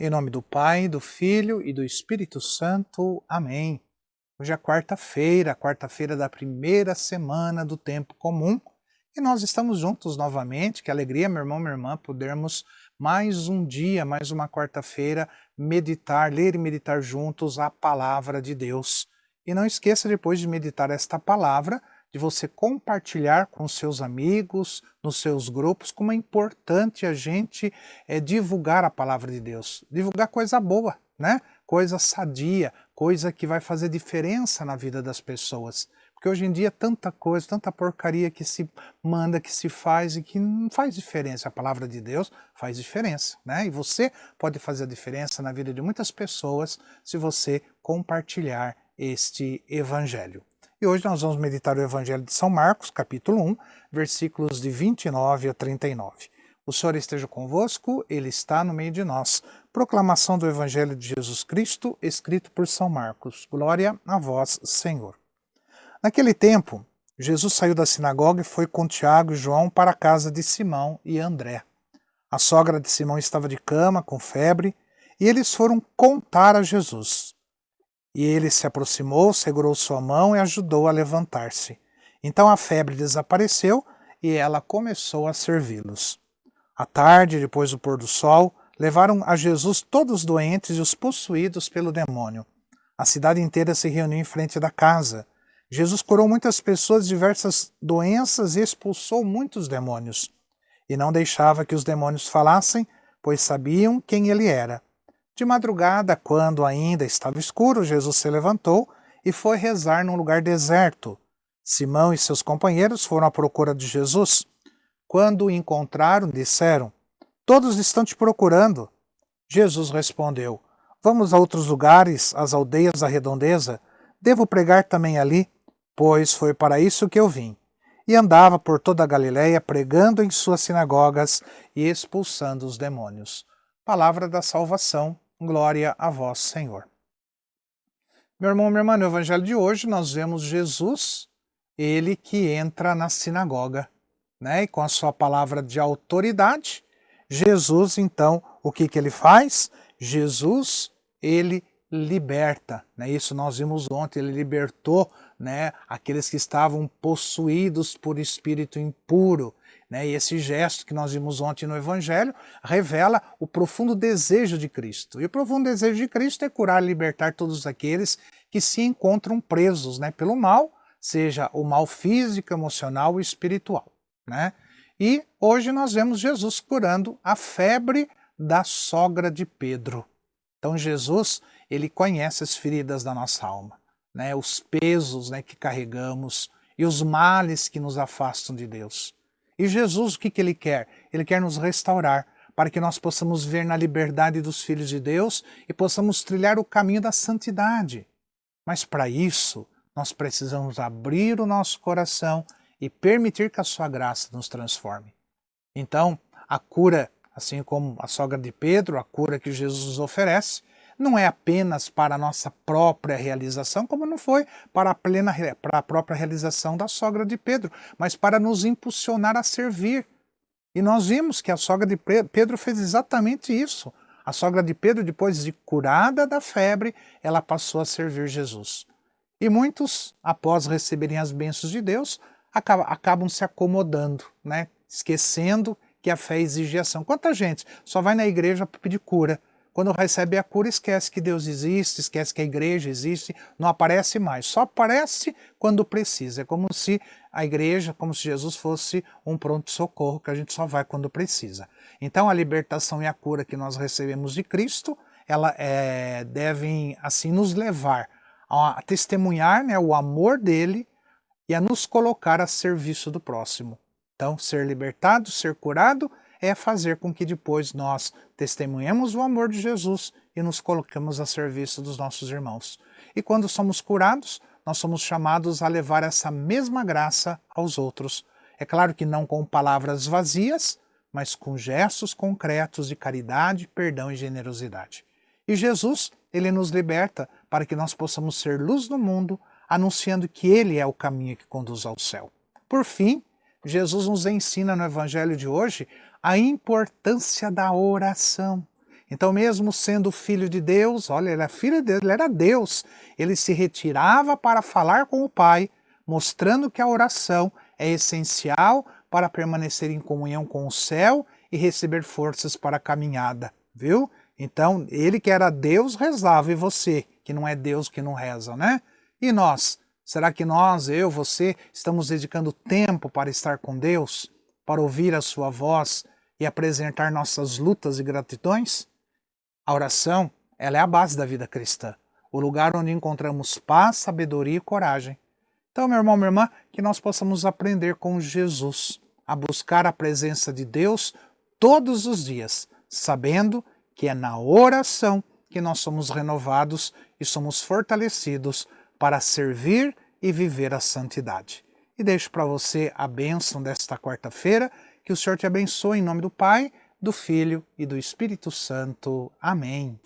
Em nome do Pai, do Filho e do Espírito Santo. Amém. Hoje é quarta-feira da primeira semana do tempo comum, e nós estamos juntos novamente. Que alegria, meu irmão, minha irmã, podermos mais um dia, mais uma quarta-feira, ler e meditar juntos a palavra de Deus. E não esqueça, depois de meditar esta palavra, de você compartilhar com seus amigos, nos seus grupos, como é importante a gente divulgar a palavra de Deus. Divulgar coisa boa, né? Coisa sadia, coisa que vai fazer diferença na vida das pessoas. Porque hoje em dia tanta coisa, tanta porcaria que se manda, que se faz e que não faz diferença. A palavra de Deus faz diferença, né? E você pode fazer a diferença na vida de muitas pessoas se você compartilhar este evangelho. E hoje nós vamos meditar o Evangelho de São Marcos, capítulo 1, versículos de 29 a 39. O Senhor esteja convosco, Ele está no meio de nós. Proclamação do Evangelho de Jesus Cristo, escrito por São Marcos. Glória a vós, Senhor. Naquele tempo, Jesus saiu da sinagoga e foi com Tiago e João para a casa de Simão e André. A sogra de Simão estava de cama, com febre, e eles foram contar a Jesus. E ele se aproximou, segurou sua mão e ajudou a levantar-se. Então a febre desapareceu e ela começou a servi-los. À tarde, depois do pôr do sol, levaram a Jesus todos os doentes e os possuídos pelo demônio. A cidade inteira se reuniu em frente da casa. Jesus curou muitas pessoas de diversas doenças e expulsou muitos demônios. E não deixava que os demônios falassem, pois sabiam quem ele era. De madrugada, quando ainda estava escuro, Jesus se levantou e foi rezar num lugar deserto. Simão e seus companheiros foram à procura de Jesus. Quando o encontraram, disseram: "Todos estão te procurando." Jesus respondeu: "Vamos a outros lugares, às aldeias da redondeza. Devo pregar também ali, pois foi para isso que eu vim." E andava por toda a Galiléia, pregando em suas sinagogas e expulsando os demônios. Palavra da salvação. Glória a vós, Senhor. Meu irmão, minha irmã, no evangelho de hoje nós vemos Jesus, ele que entra na sinagoga, né? E com a sua palavra de autoridade, Jesus, então, o que ele faz? Jesus, ele liberta, né? Isso nós vimos ontem, ele libertou, né, aqueles que estavam possuídos por espírito impuro. Né? E esse gesto que nós vimos ontem no Evangelho revela o profundo desejo de Cristo. E o profundo desejo de Cristo é curar e libertar todos aqueles que se encontram presos, né, pelo mal, seja o mal físico, emocional e espiritual. Né? E hoje nós vemos Jesus curando a febre da sogra de Pedro. Então Jesus, ele conhece as feridas da nossa alma, né, os pesos, né, que carregamos e os males que nos afastam de Deus. E Jesus, o que ele quer? Ele quer nos restaurar, para que nós possamos ver na liberdade dos filhos de Deus e possamos trilhar o caminho da santidade. Mas para isso, nós precisamos abrir o nosso coração e permitir que a sua graça nos transforme. Então, a cura, assim como a sogra de Pedro, a cura que Jesus nos oferece, não é apenas para a nossa própria realização, como não foi para a própria realização da sogra de Pedro, mas para nos impulsionar a servir. E nós vimos que a sogra de Pedro fez exatamente isso. A sogra de Pedro, depois de curada da febre, ela passou a servir Jesus. E muitos, após receberem as bênçãos de Deus, acabam se acomodando, né? Esquecendo que a fé exige ação. Quanta gente só vai na igreja para pedir cura. Quando recebe a cura, esquece que Deus existe, esquece que a igreja existe, não aparece mais. Só aparece quando precisa. É como se a igreja, como se Jesus fosse um pronto-socorro, que a gente só vai quando precisa. Então a libertação e a cura que nós recebemos de Cristo, ela devem assim nos levar a testemunhar, né, o amor dele e a nos colocar a serviço do próximo. Então ser libertado, ser curado, é fazer com que depois nós testemunhemos o amor de Jesus e nos colocamos a serviço dos nossos irmãos. E quando somos curados, nós somos chamados a levar essa mesma graça aos outros. É claro que não com palavras vazias, mas com gestos concretos de caridade, perdão e generosidade. E Jesus, ele nos liberta para que nós possamos ser luz no mundo, anunciando que ele é o caminho que conduz ao céu. Por fim, Jesus nos ensina no Evangelho de hoje a importância da oração. Então, mesmo sendo filho de Deus, olha, ele era filho de Deus, ele era Deus, ele se retirava para falar com o Pai, mostrando que a oração é essencial para permanecer em comunhão com o céu e receber forças para a caminhada, viu? Então, ele que era Deus rezava, e você, que não é Deus, que não reza, né? E nós? Será que nós, eu, você, estamos dedicando tempo para estar com Deus, para ouvir a sua voz e apresentar nossas lutas e gratidões? A oração, ela é a base da vida cristã, o lugar onde encontramos paz, sabedoria e coragem. Então, meu irmão, minha irmã, que nós possamos aprender com Jesus a buscar a presença de Deus todos os dias, sabendo que é na oração que nós somos renovados e somos fortalecidos para servir e viver a santidade. E deixo para você a bênção desta quarta-feira, que o Senhor te abençoe em nome do Pai, do Filho e do Espírito Santo. Amém.